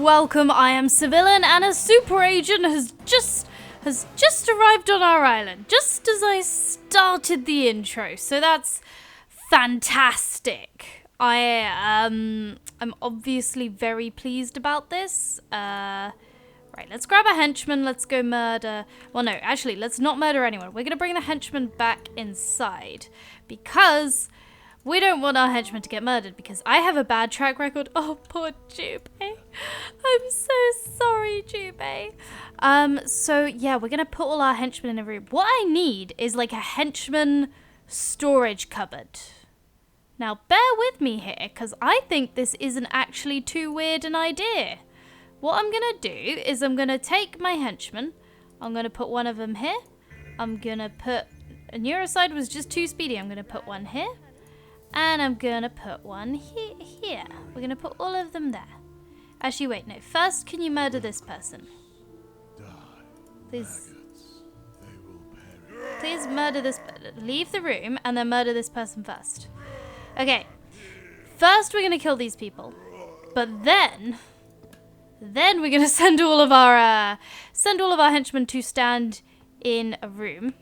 welcome. I am Civilian, and a super agent has just arrived on our island, just as I started the intro. So that's fantastic. I'm obviously very pleased about this. Right, let's grab a henchman. Let's go murder. Well, no, actually, let's not murder anyone. We're gonna bring the henchman back inside because we don't want our henchman to get murdered, because I have a bad track record. Oh, poor Jubei. I'm so sorry, Jubei. So yeah, we're gonna put all our henchmen in a room. What I need is like a henchman storage cupboard. Now, bear with me here, because I think this isn't actually too weird an idea. What I'm gonna do is I'm gonna take my henchman. I'm gonna put one of them here. I'm gonna put... A neuroside was just too speedy. I'm gonna put one here. And I'm gonna put one here. We're gonna put all of them there. Actually, wait, no. First, can you murder this person? Please. Please murder this. Leave the room and then murder this person first. Okay. First, we're gonna kill these people, but then we're gonna send all of our henchmen to stand in a room.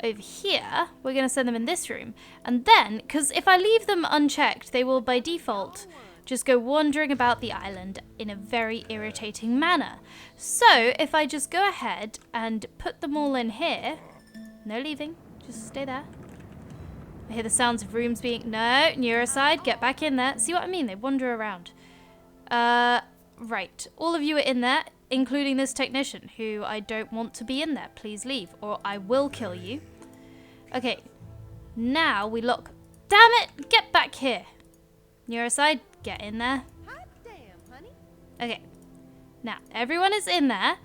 Over here, we're going to send them in this room. And then, because if I leave them unchecked, they will by default just go wandering about the island in a very irritating manner. So, if I just go ahead and put them all in here, no leaving, just stay there. I hear the sounds of rooms being... No, neuroside, get back in there. See what I mean? They wander around. Right, all of you are in there, including this technician, who I don't want to be in there. Please leave, or I will kill you. Okay, now we lock... Damn it! Get back here! Neuroside, get in there. Hot damn, honey. Okay, now everyone is in there,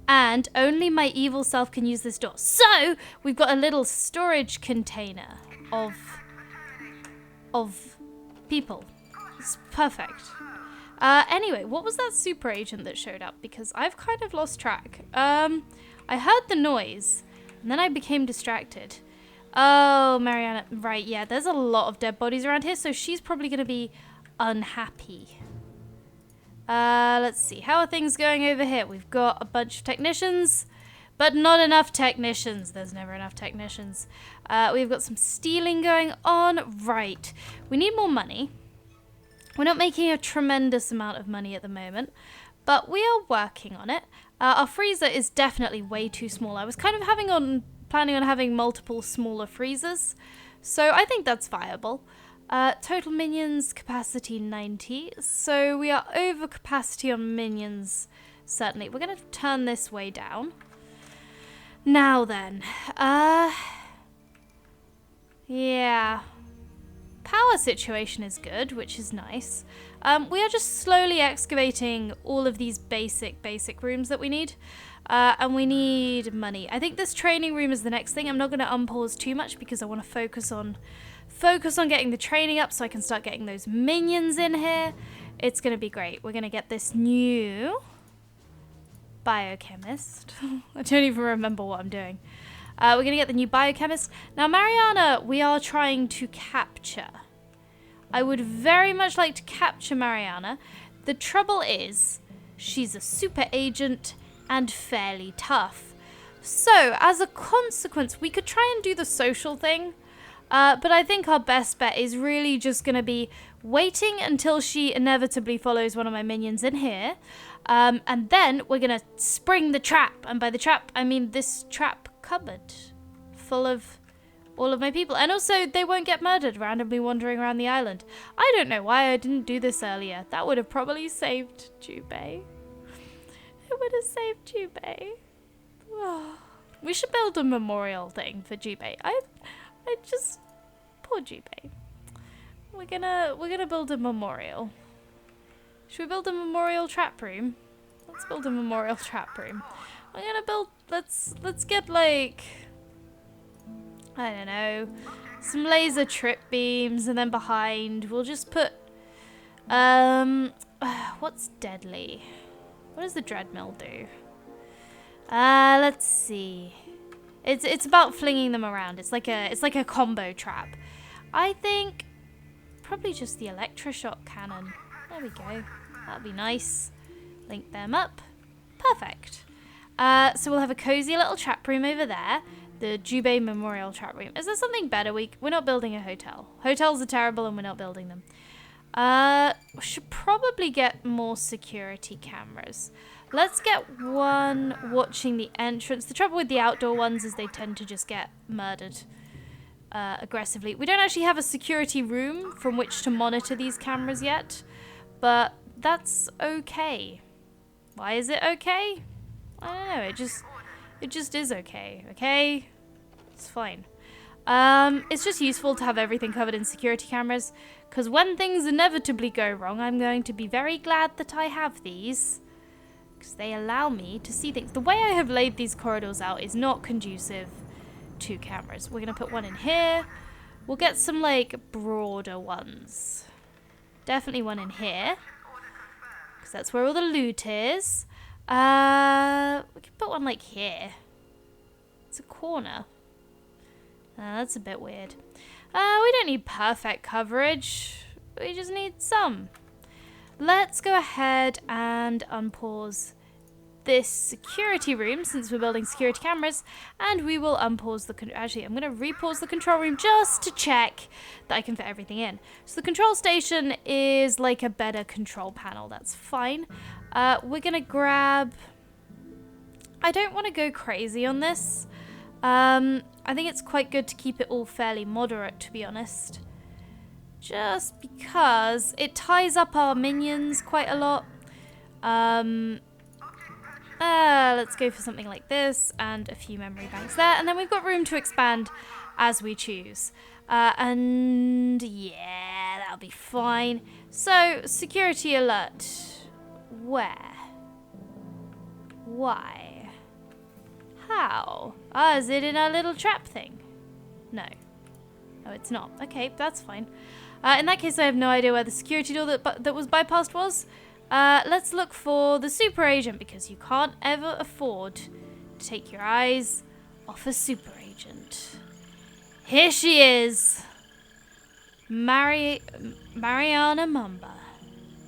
and only my evil self can use this door. So, we've got a little storage container of people. It's perfect. Anyway, what was that super agent that showed up? Because I've kind of lost track. I heard the noise, and then I became distracted. Oh, Mariana. Right, yeah, there's a lot of dead bodies around here, so she's probably going to be unhappy. Let's see. How are things going over here? We've got a bunch of technicians, but not enough technicians. There's never enough technicians. We've got some stealing going on. Right. We need more money. We're not making a tremendous amount of money at the moment, but we are working on it. Our freezer is definitely way too small. I was kind of planning on having multiple smaller freezers, so I think that's viable. Total minions capacity 90, so we are over capacity on minions, certainly. We're going to turn this way down. Now then, yeah. Power situation is good, which is nice. We are just slowly excavating all of these basic rooms that we need. And we need money. I think this training room is the next thing. I'm not going to unpause too much because I want to focus on getting the training up so I can start getting those minions in here. It's going to be great. We're going to get this new biochemist. I don't even remember what I'm doing. We're going to get the new biochemist. Now, Mariana, we are trying to capture. I would very much like to capture Mariana. The trouble is, she's a super agent and fairly tough. So, as a consequence, we could try and do the social thing. But I think our best bet is really just going to be waiting until she inevitably follows one of my minions in here. And then we're going to spring the trap. And by the trap, I mean this trap cupboard full of all of my people. And also, they won't get murdered randomly wandering around the island. I don't know why I didn't do this earlier. That would have probably saved Jubei. It would have saved Jubei. Oh. We should build a memorial thing for Jubei. I just... Poor Jubei. We're gonna build a memorial. Should we build a memorial trap room? Let's build a memorial trap room. We're gonna build... Let's get, like... I don't know. Some laser trip beams, and then behind we'll just put... what's deadly? What does the dreadmill do? Let's see. It's about flinging them around. It's like a combo trap. I think probably just the electroshock cannon. There we go. That'd be nice. Link them up. Perfect. So we'll have a cozy little trap room over there. The Jubei Memorial Trap Room. Is there something better? We're not building a hotel. Hotels are terrible and we're not building them. We should probably get more security cameras. Let's get one watching the entrance. The trouble with the outdoor ones is they tend to just get murdered aggressively. We don't actually have a security room from which to monitor these cameras yet, but that's okay. Why is it okay? I don't know. It just is okay. Okay? It's fine. It's just useful to have everything covered in security cameras, because when things inevitably go wrong, I'm going to be very glad that I have these, because they allow me to see things. The way I have laid these corridors out is not conducive to cameras. We're going to put one in here. We'll get some, like, broader ones. Definitely one in here, because that's where all the loot is. We can put one, like, here. It's a corner. That's a bit weird. We don't need perfect coverage. We just need some. Let's go ahead and unpause this security room, since we're building security cameras, and we will unpause the... Actually, I'm going to repause the control room just to check that I can fit everything in. So the control station is like a better control panel. That's fine. We're going to grab... I don't want to go crazy on this. I think it's quite good to keep it all fairly moderate, to be honest. Just because it ties up our minions quite a lot. Let's go for something like this and a few memory banks there. And then we've got room to expand as we choose. And yeah, that'll be fine. So, security alert. Where? Why? How? Ah, is it in our little trap thing? No. No, it's not. Okay, that's fine. In that case, I have no idea where the security door that was bypassed was. Let's look for the super agent, because you can't ever afford to take your eyes off a super agent. Here she is. Mariana Mamba.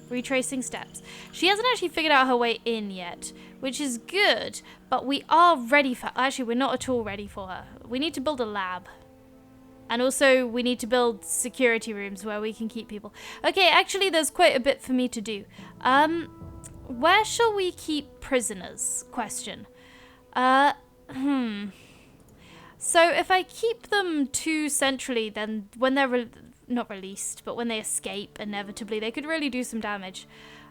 Retracing steps. She hasn't actually figured out her way in yet, which is good, but we are ready for... Actually, we're not at all ready for her. We need to build a lab. And also, we need to build security rooms where we can keep people. Okay, actually, there's quite a bit for me to do. Where shall we keep prisoners? Question. So if I keep them too centrally, then when they're not released, but when they escape, inevitably, they could really do some damage.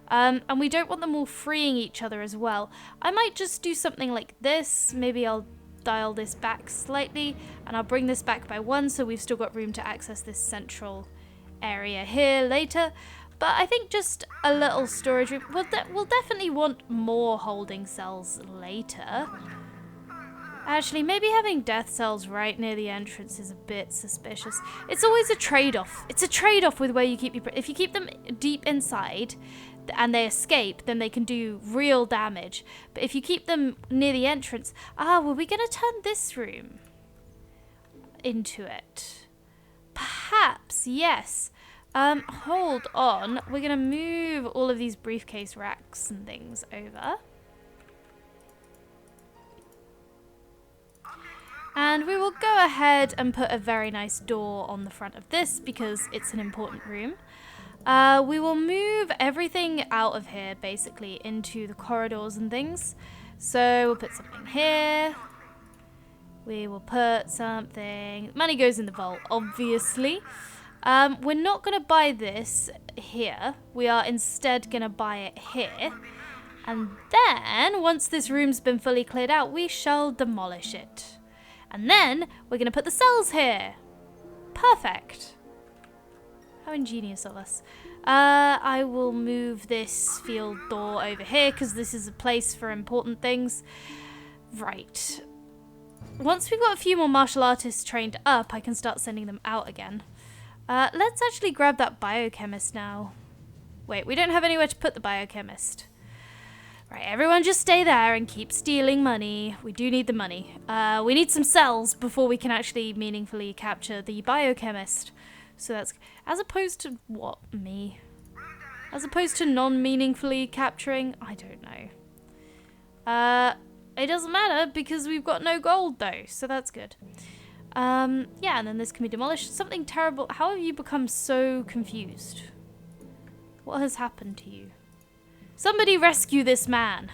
And we don't want them all freeing each other as well. I might just do something like this. Maybe I'll dial this back slightly, and I'll bring this back by 1, so we've still got room to access this central area here later. But I think just a little storage room. We'll definitely want more holding cells later. Actually, maybe having death cells right near the entrance is a bit suspicious. It's always a trade-off. It's a trade-off with where you keep your... If you keep them deep inside and they escape, then they can do real damage. But if you keep them near the entrance... were we going to turn this room into it? Perhaps, yes. Hold on. We're going to move all of these briefcase racks and things over. And we will go ahead and put a very nice door on the front of this, because it's an important room. We will move everything out of here, basically, into the corridors and things. So we'll put something here. We will put something... Money goes in the vault, obviously. We're not going to buy this here. We are instead going to buy it here. And then, once this room's been fully cleared out, we shall demolish it. And then, we're going to put the cells here. Perfect. How ingenious of us. I will move this field door over here, because this is a place for important things. Right. Once we've got a few more martial artists trained up, I can start sending them out again. Let's actually grab that biochemist now. Wait, we don't have anywhere to put the biochemist. Right, everyone just stay there and keep stealing money. We do need the money. We need some cells before we can actually meaningfully capture the biochemist. So that's... As opposed to what? Me? As opposed to non-meaningfully capturing? I don't know. It doesn't matter because we've got no gold though, so that's good. Yeah, and then this can be demolished. Something terrible. How have you become so confused? What has happened to you? Somebody rescue this man.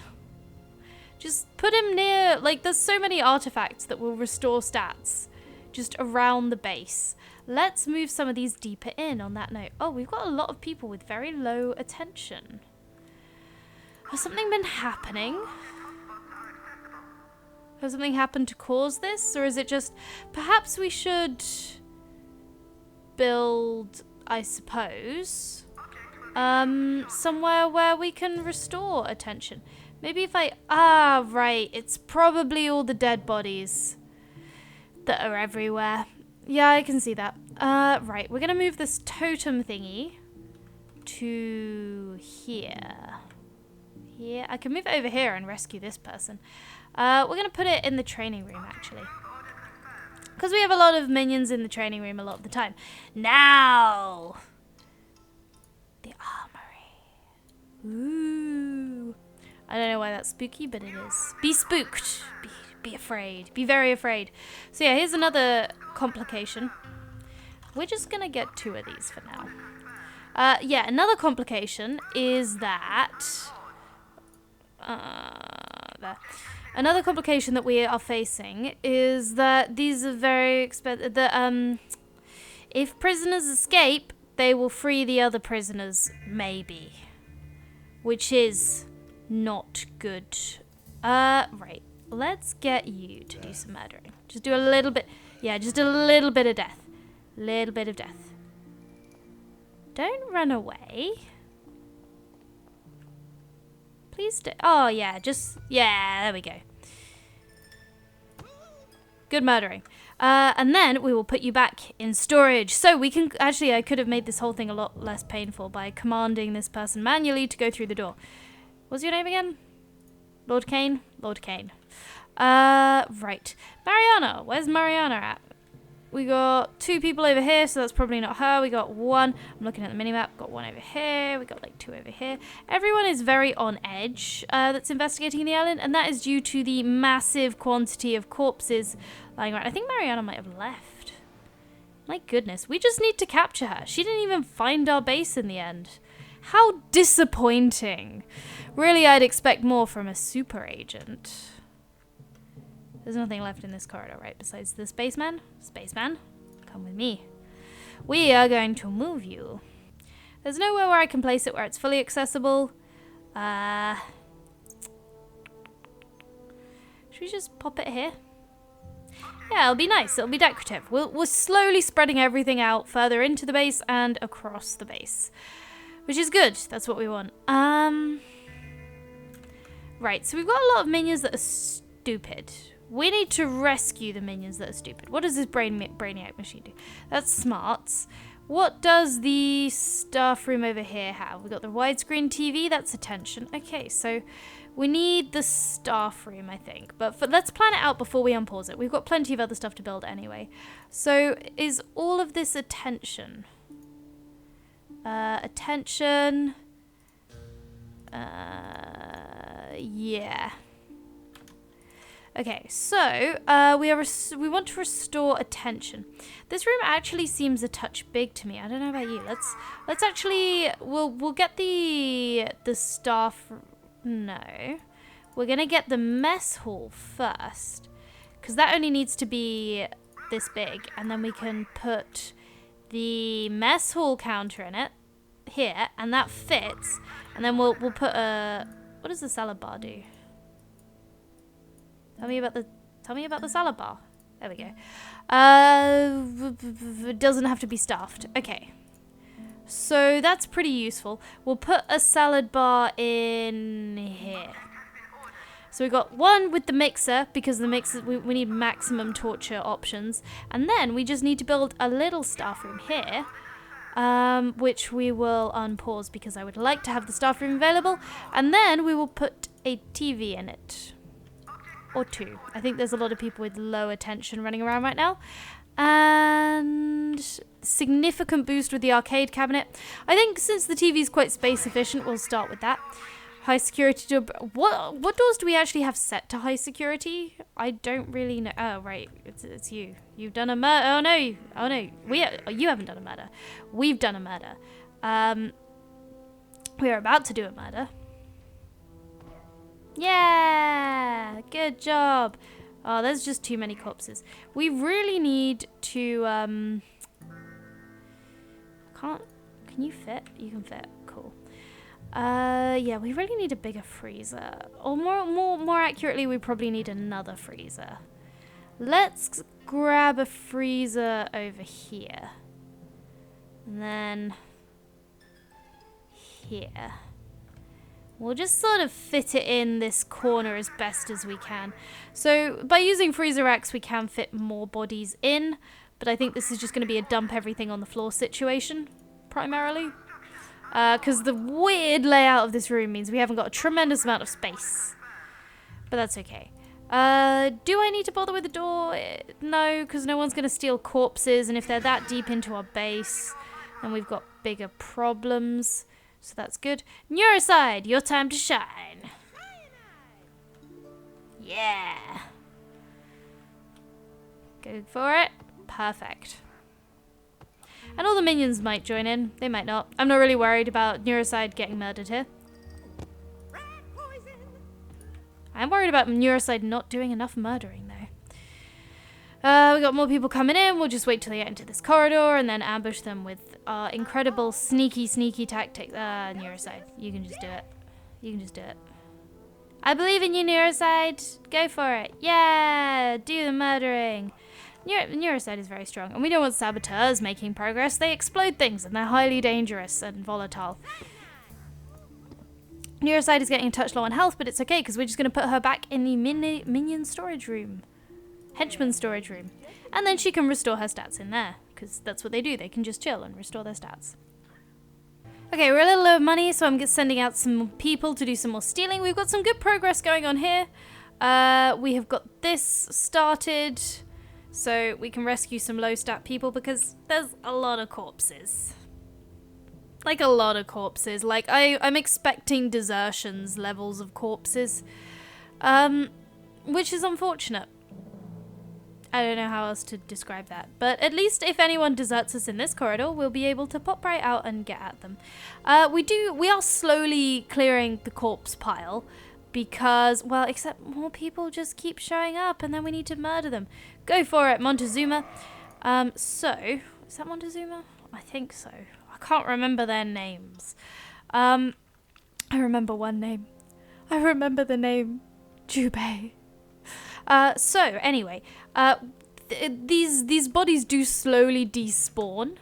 Just put him near, like, there's so many artifacts that will restore stats just around the base. Let's move some of these deeper in on that note. Oh, we've got a lot of people with very low attention. Has something been happening? Has something happened to cause this? Or is it just, perhaps we should build, I suppose, somewhere where we can restore attention. Maybe if right, it's probably all the dead bodies that are everywhere. Yeah, I can see that. Right, we're gonna move this totem thingy to here. Here, I can move it over here and rescue this person. We're gonna put it in the training room, actually. Because we have a lot of minions in the training room a lot of the time. Now! The armory. Ooh. I don't know why that's spooky, but it is. Be spooked. Be afraid. Be very afraid. So yeah, here's another complication. We're just gonna get 2 of these for now. Yeah, another complication is that... there. Another complication that we are facing is that these are very expensive. If prisoners escape, they will free the other prisoners, maybe. Which is not good. Right. Let's get you to do some murdering. Just do a little bit. Yeah, just a little bit of death. Little bit of death. Don't run away. Please do. Oh, yeah. Just. Yeah, there we go. Good murdering. And then we will put you back in storage. So we can. Actually, I could have made this whole thing a lot less painful by commanding this person manually to go through the door. What's your name again? Lord Kane? Lord Kane. Right. Mariana. Where's Mariana at? We got 2 people over here, so that's probably not her. We got 1. I'm looking at the minimap. Got 1 over here. We got like 2 over here. Everyone is very on edge that's investigating the island, and that is due to the massive quantity of corpses lying around. I think Mariana might have left. My goodness. We just need to capture her. She didn't even find our base in the end. How disappointing. Really, I'd expect more from a super agent. There's nothing left in this corridor, right? Besides the spaceman? Spaceman, come with me. We are going to move you. There's nowhere where I can place it where it's fully accessible. Should we just pop it here? Yeah, it'll be nice. It'll be decorative. We're slowly spreading everything out further into the base and across the base. Which is good. That's what we want. Right, so we've got a lot of minions that are stupid. We need to rescue the minions that are stupid. What does this brainiac machine do? That's smarts. What does the staff room over here have? We've got the widescreen TV. That's attention. Okay, so we need the staff room, I think. But let's plan it out before we unpause it. We've got plenty of other stuff to build anyway. So is all of this attention? Attention. Yeah. Okay, so we want to restore attention. This room actually seems a touch big to me. I don't know about you. Let's actually we'll get the staff. No, we're gonna get the mess hall first, because that only needs to be this big, and then we can put the mess hall counter in it here, and that fits. And then we'll put a. What does the salad bar do? Tell me about the salad bar. There we go. It doesn't have to be stuffed. Okay. So that's pretty useful. We'll put a salad bar in here. So we got 1 with the mixer, because the mixer we need maximum torture options. And then we just need to build a little staff room here. Which we will unpause because I would like to have the staff room available. And then we will put a TV in it. Or 2. I think there's a lot of people with low attention running around right now. And significant boost with the arcade cabinet. I think since the TV is quite space efficient, we'll start with that. High security door. What doors do we actually have set to high security? I don't really know. Oh, right. It's you. You've done a murder. Oh, no. Oh, no. You haven't done a murder. We've done a murder. We're about to do a murder. Yeah. Good job. Oh, there's just too many corpses. We really need to, Can you fit? You can fit. Cool. Yeah, we really need a bigger freezer. Or more accurately, we probably need another freezer. Let's grab a freezer over here. And then here. We'll just sort of fit it in this corner as best as we can. So by using freezer racks, we can fit more bodies in. But I think this is just going to be a dump everything on the floor situation, primarily. Because the weird layout of this room means we haven't got a tremendous amount of space. But that's okay. Do I need to bother with the door? No, because no one's going to steal corpses. And if they're that deep into our base, then we've got bigger problems. So that's good. Neuroside, your time to shine. Yeah. Go for it. Perfect. And all the minions might join in. They might not. I'm not really worried about Neuroside getting murdered here. I'm worried about Neuroside not doing enough murdering, though. We got more people coming in. We'll just wait till they get into this corridor and then ambush them with our incredible sneaky tactic. Neuroside, you can just do it. You can just do it. I believe in you, Neuroside. Go for it. Yeah, do the murdering. Neuroside is very strong, and we don't want saboteurs making progress. They explode things, and they're highly dangerous and volatile. Neuroside is getting a touch low on health, but it's okay, because we're just going to put her back in the minion storage room. Henchman storage room. And then she can restore her stats in there, because that's what they do. They can just chill and restore their stats. Okay, we're a little low of money, so I'm sending out some people to do some more stealing. We've got some good progress going on here. We have got this started, so we can rescue some low stat people, because there's a lot of corpses. Like, a lot of corpses. Like, I'm expecting desertions levels of corpses. Which is unfortunate. I don't know how else to describe that. But at least if anyone deserts us in this corridor, we'll be able to pop right out and get at them. We are slowly clearing the corpse pile. Because, well, except more people just keep showing up and then we need to murder them. Go for it, Montezuma. So, is that Montezuma? I think so. I can't remember their names. I remember one name. I remember the name Jubei. So, anyway, these bodies do slowly despawn.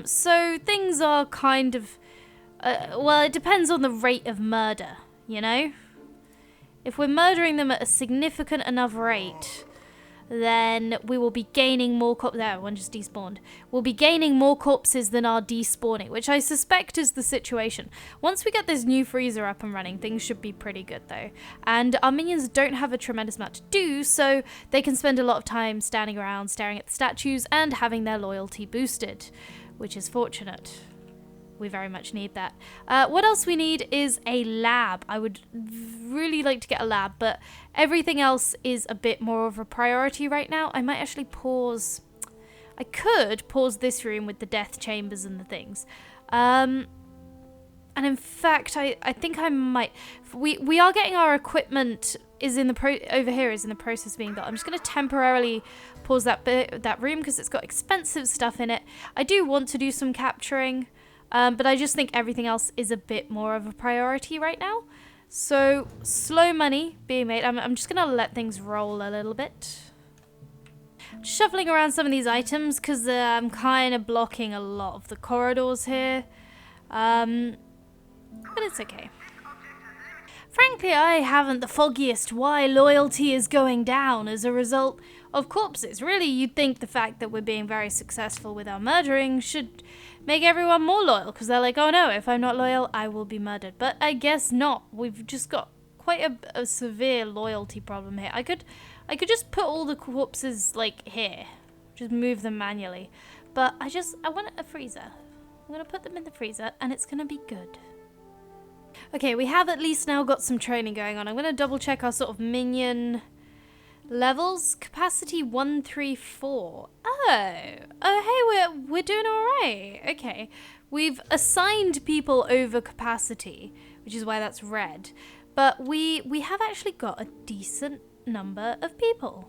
So things are kind of, well, it depends on the rate of murder, you know? If we're murdering them at a significant enough rate, then we will be gaining more there, one just despawned. We'll be gaining more corpses than are despawning, which I suspect is the situation. Once we get this new freezer up and running, things should be pretty good though. And our minions don't have a tremendous amount to do, so they can spend a lot of time standing around, staring at the statues, and having their loyalty boosted, which is fortunate. We very much need that. What else we need is a lab. I would really like to get a lab, but everything else is a bit more of a priority right now. I might actually pause. I could pause this room with the death chambers and the things. And in fact, I think I might. We are getting our equipment over here is in the process of being built. I'm just going to temporarily pause that room because it's got expensive stuff in it. I do want to do some capturing. But I just think everything else is a bit more of a priority right now. So, slow money being made. I'm just going to let things roll a little bit. Shuffling around some of these items because I'm kind of blocking a lot of the corridors here. But it's okay. Frankly, I haven't the foggiest why loyalty is going down as a result of corpses. Really, you'd think the fact that we're being very successful with our murdering should make everyone more loyal, because they're like, oh no, if I'm not loyal, I will be murdered. But I guess not. We've just got quite a severe loyalty problem here. I could just put all the corpses, like, here. Just move them manually. But I want a freezer. I'm going to put them in the freezer and it's going to be good. Okay, we have at least now got some training going on. I'm going to double check our sort of minion levels. Capacity 134. Oh, hey, we're doing all right. Okay, we've assigned people over capacity, which is why that's red. But we have actually got a decent number of people.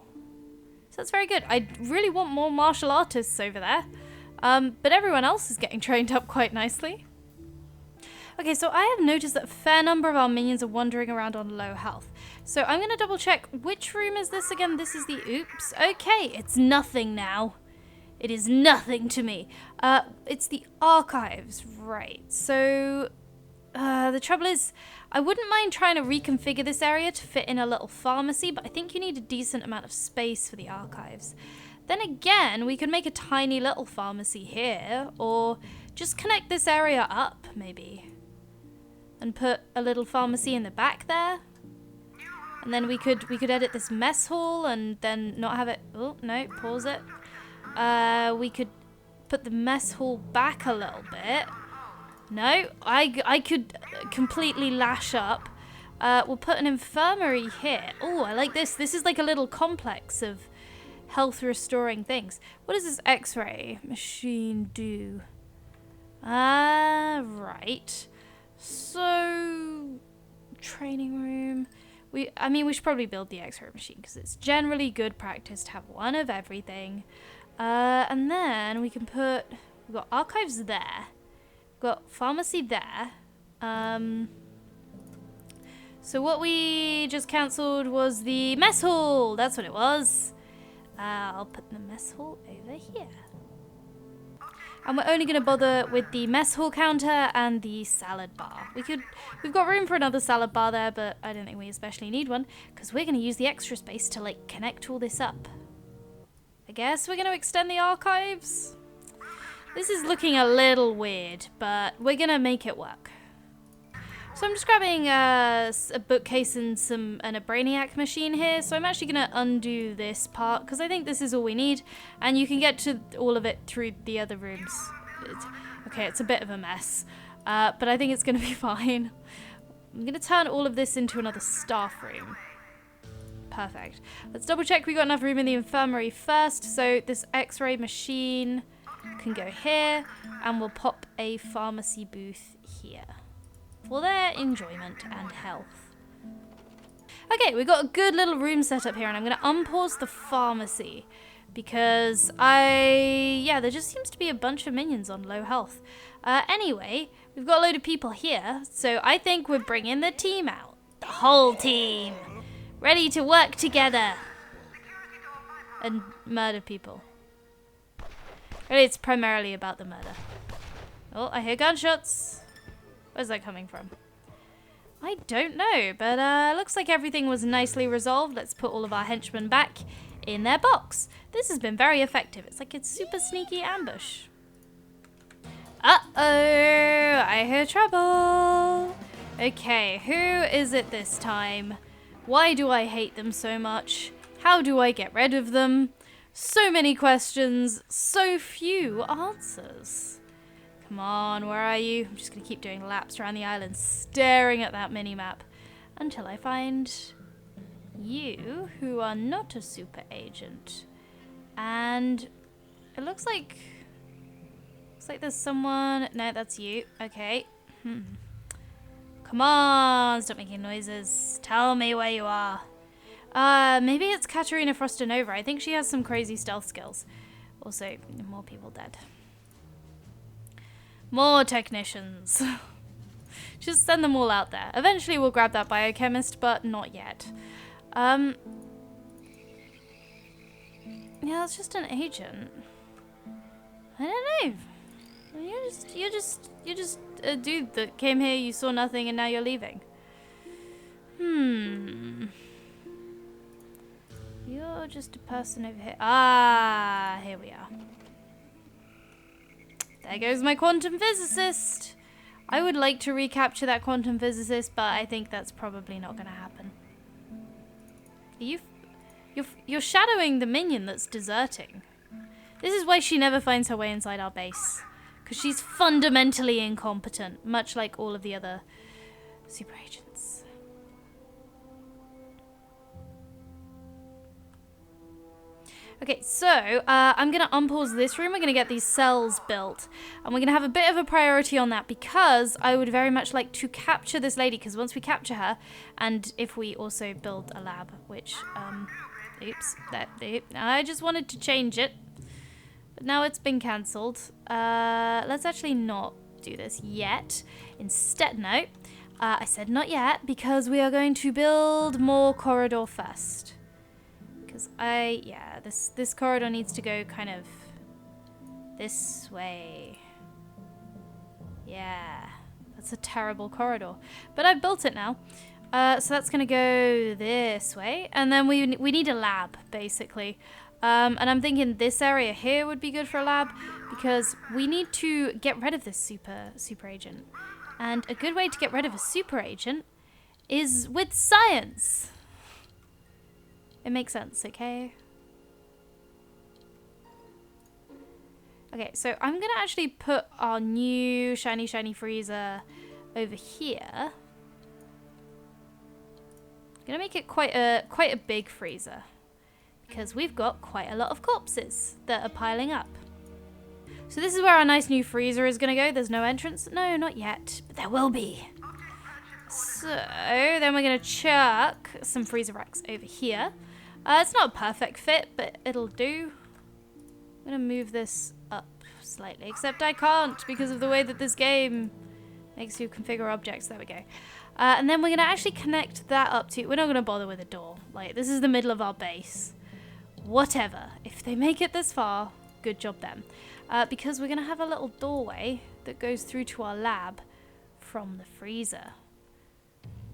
So that's very good. I really want more martial artists over there. But everyone else is getting trained up quite nicely. Okay, so I have noticed that a fair number of our minions are wandering around on low health. So I'm going to double check. Which room is this again? This is the oops. Okay, it's nothing now. It is nothing to me. It's the archives, right. So the trouble is, I wouldn't mind trying to reconfigure this area to fit in a little pharmacy, but I think you need a decent amount of space for the archives. Then again, we could make a tiny little pharmacy here, or just connect this area up, maybe. And put a little pharmacy in the back there. And then we could edit this mess hall and then not have it... Oh, no, pause it. We could put the mess hall back a little bit. No, I could completely lash up. We'll put an infirmary here. Oh, I like this. This is like a little complex of health restoring things. What does this x-ray machine do? Right. So, training room. I mean, we should probably build the x-ray machine because it's generally good practice to have one of everything. And then we can put, we've got archives there. We've got pharmacy there. So what we just cancelled was the mess hall. That's what it was. I'll put the mess hall over here. And we're only going to bother with the mess hall counter and the salad bar. We've got room for another salad bar there, but I don't think we especially need one because we're going to use the extra space to like connect all this up. I guess we're going to extend the archives. This is looking a little weird, but we're going to make it work. So I'm just grabbing a bookcase and a Brainiac machine here. So I'm actually going to undo this part because I think this is all we need. And you can get to all of it through the other rooms. Okay, it's a bit of a mess. But I think it's going to be fine. I'm going to turn all of this into another staff room. Perfect. Let's double check we got enough room in the infirmary first. So this x-ray machine can go here. And we'll pop a pharmacy booth here for their enjoyment and health. Okay, we've got a good little room set up here, and I'm going to unpause the pharmacy because there just seems to be a bunch of minions on low health. Anyway, we've got a load of people here, so I think we're bringing the team out. The whole team. Ready to work together. And murder people. Really, it's primarily about the murder. Oh, I hear gunshots. Where's that coming from? I don't know, but looks like everything was nicely resolved. Let's put all of our henchmen back in their box. This has been very effective. It's like a super sneaky ambush. Uh-oh, I hear trouble. Okay, who is it this time? Why do I hate them so much? How do I get rid of them? So many questions, so few answers. Come on, where are you? I'm just going to keep doing laps around the island, staring at that mini-map until I find you, who are not a super agent. And it looks like there's someone. No, that's you. Okay. Come on, stop making noises. Tell me where you are. Maybe it's Katerina Frostinova. I think she has some crazy stealth skills. Also, more people dead. More technicians. Just send them all out there. Eventually we'll grab that biochemist, but not yet. Yeah, it's just an agent. I don't know. You're just a dude that came here, you saw nothing, and now you're leaving. You're just a person over here. Ah, here we are. There goes my quantum physicist. I would like to recapture that quantum physicist, but I think that's probably not going to happen. You're shadowing the minion that's deserting. This is why she never finds her way inside our base. Because she's fundamentally incompetent, much like all of the other super agents. Okay, so I'm going to unpause this room. We're going to get these cells built. And we're going to have a bit of a priority on that because I would very much like to capture this lady. Because once we capture her, and if we also build a lab, which, oops, I just wanted to change it. But now it's been cancelled. Let's actually not do this yet. Instead, no. I said not yet because we are going to build more corridor first. Because this corridor needs to go kind of this way. Yeah, that's a terrible corridor. But I've built it now. So that's going to go this way. And then we need a lab, basically. And I'm thinking this area here would be good for a lab. Because we need to get rid of this super agent. And a good way to get rid of a super agent is with science. It makes sense, okay? Okay, so I'm gonna actually put our new shiny freezer over here. I'm gonna make it quite a big freezer because we've got quite a lot of corpses that are piling up. So this is where our nice new freezer is gonna go. There's no entrance. No, not yet, but there will be. So then we're gonna chuck some freezer racks over here. It's not a perfect fit, but it'll do. I'm going to move this up slightly, except I can't because of the way that this game makes you configure objects. There we go. And then we're going to actually connect that up to... We're not going to bother with a door. Like, this is the middle of our base. Whatever. If they make it this far, good job them. Because we're going to have a little doorway that goes through to our lab from the freezer.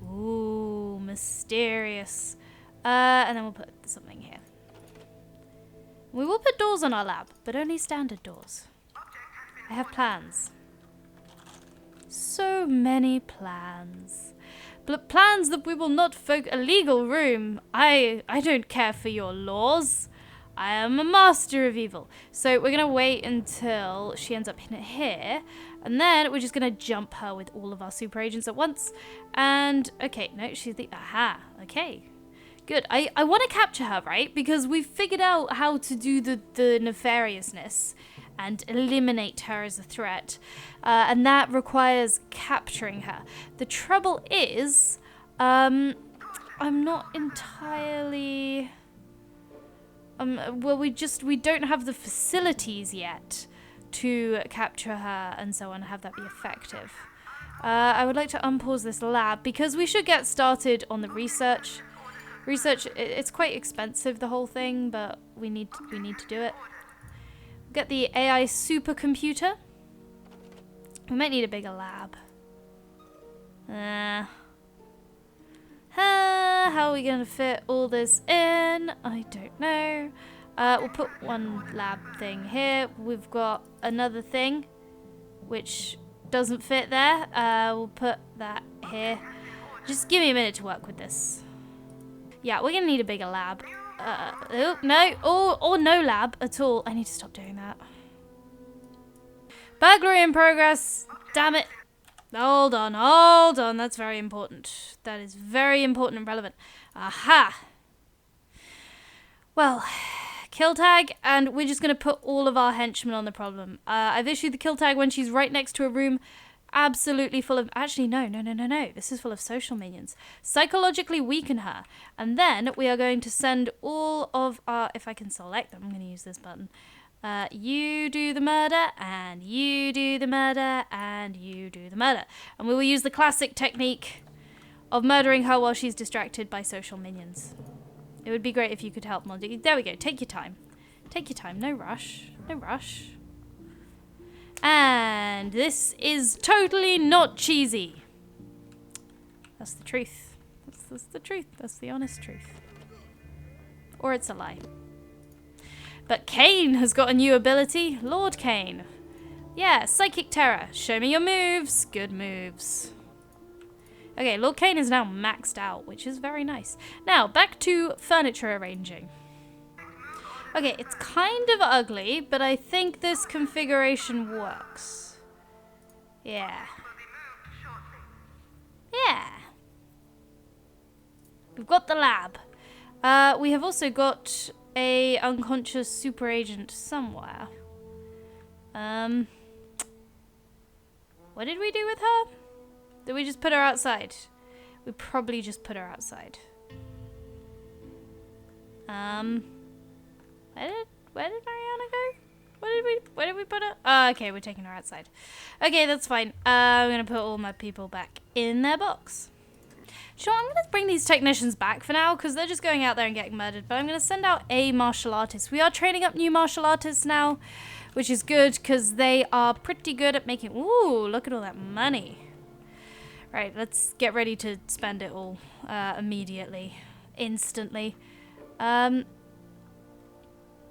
Ooh, mysterious. And then we'll put something here. We will put doors on our lab, but only standard doors. I have plans. So many plans. But plans that we will not a legal room. I don't care for your laws. I am a master of evil. So we're going to wait until she ends up here. And then we're just going to jump her with all of our super agents at once. And, okay, no, she's the... Aha, okay. Good. I want to capture her, right? Because we've figured out how to do the nefariousness and eliminate her as a threat. And that requires capturing her. The trouble is, I'm not entirely... well, we don't have the facilities yet to capture her and so on, have that be effective. I would like to unpause this lab because we should get started on the research. It's quite expensive, the whole thing, but we need to do it. Get the AI supercomputer. We might need a bigger lab. How are we going to fit all this in? I don't know. We'll put one lab thing here. We've got another thing, which doesn't fit there. We'll put that here. Just give me a minute to work with this. Yeah, we're going to need a bigger lab. Oh, no. Or no lab at all. I need to stop doing that. Burglary in progress. Damn it. Hold on. That's very important. That is very important and relevant. Aha. Well, kill tag, and we're just going to put all of our henchmen on the problem. I've issued the kill tag when she's right next to a room absolutely full of... Actually, no. This is full of social minions. Psychologically weaken her. And then we are going to send all of our... If I can select them, I'm going to use this button. You do the murder, and you do the murder, and you do the murder. And we will use the classic technique of murdering her while she's distracted by social minions. It would be great if you could help Monty. There we go. Take your time. Take your time. No rush. No rush. And this is totally not cheesy. That's the truth. That's the truth. That's the honest truth. Or it's a lie. But Kane has got a new ability. Lord Kane. Yeah, Psychic Terror. Show me your moves. Good moves. Okay, Lord Kane is now maxed out, which is very nice. Now, back to furniture arranging. Okay, it's kind of ugly, but I think this configuration works. Yeah. Yeah. We've got the lab. We have also got a unconscious super agent somewhere. What did we do with her? Did we just put her outside? We probably just put her outside. Where did Mariana go? Where did we put her? Oh, okay, we're taking her outside. Okay, that's fine. I'm gonna put all my people back in their box. Sure, I'm gonna bring these technicians back for now because they're just going out there and getting murdered. But I'm gonna send out a martial artist. We are training up new martial artists now, which is good because they are pretty good at making. Ooh, look at all that money. Right, let's get ready to spend it all immediately, instantly.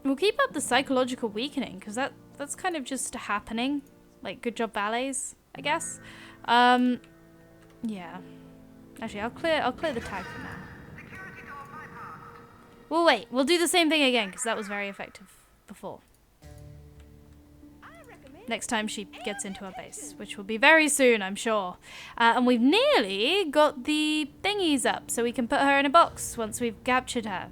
We'll keep up the psychological weakening because that's kind of just happening. Like, good job, valets, I guess. Yeah. Actually, I'll clear the tag for now. We'll wait. We'll do the same thing again because that was very effective before. Next time she gets into her base, which will be very soon, I'm sure. And we've nearly got the thingies up so we can put her in a box once we've captured her.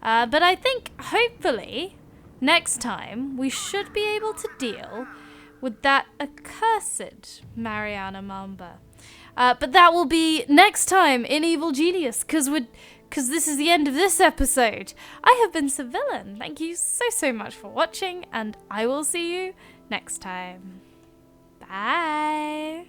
But I think, hopefully, next time we should be able to deal with that accursed Mariana Mamba. But that will be next time in Evil Genius, because this is the end of this episode. I have been Civillan. Thank you so much for watching, and I will see you next time. Bye.